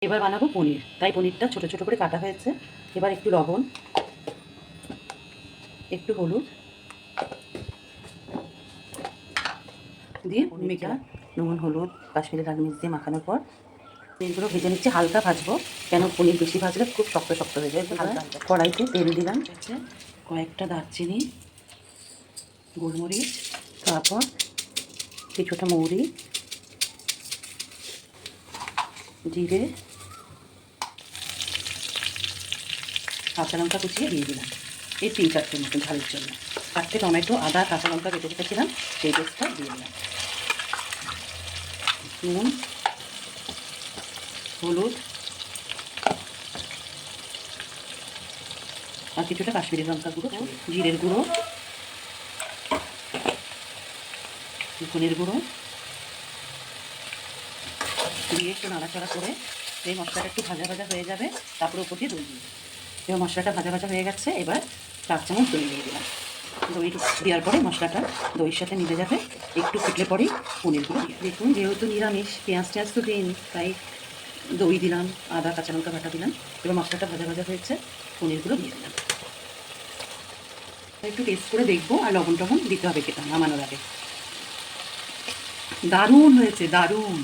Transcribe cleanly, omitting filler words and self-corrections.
এবার বানাবো পনির, তাই পনিরটা ছোট ছোট করে কাটা হয়েছে। এবার একটু লবণ, একটু হলুদ দিয়ে মেখে নুন হলুদ কাশ্মীরি লাল মির্চ দিয়ে মাখানোর পর পনিরগুলো ভেজে নিচ্ছি। হালকা ভাজবো, কেন পনির বেশি ভাজলে খুব শক্ত শক্ত হয়ে যায়। হালকা কড়াইতে তেল দিলাম, কয়েকটা দারচিনি, গোলমরিচ, তারপর কিছুটা মৌরি, জিরে, কাঁচা লঙ্কা কুচিয়ে দিয়ে দিলাম এই 3-4টে মতন ঝালের জন্য। 4টে টমেটো, আদা, কাঁচা লঙ্কা কেটে রেখেছিলাম, সেই পেস্টটা দিয়ে দিলাম। নুন, হলুদ আর কিছুটা কাশ্মীরি লঙ্কা গুঁড়ো, জিরের গুঁড়ো, ধনের গুঁড়ো দিয়ে একটু নাড়াচাড়া করে এই মশলাটা একটু ভাজা ভাজা হয়ে যাবে, তারপরে উপর দিয়ে দই দিয়ে দেবো। এবার মশলাটা ভাজা ভাজা হয়ে গেছে, এবার 4 চামচ দই দিয়ে দিলাম। দই দেওয়ার পরে মশলাটা দইয়ের সাথে মিলে যাবে। একটু ফুটলে পরেই পনিরগুলো দেখুন, যেহেতু নিরামিষ পেঁয়াজ টেঁয়াজ তো দিন, তাই দই দিলাম, আদা কাঁচা লঙ্কা বাটা দিলাম। এবার মশলাটা ভাজা ভাজা হয়েছে, পনিরগুলো দিয়ে দিলাম। একটু টেস্ট করে দেখবো, আর লবণ টবণ দিতে হবে খেতে নামানোর আগে। দারুণ হয়েছে, দারুণ।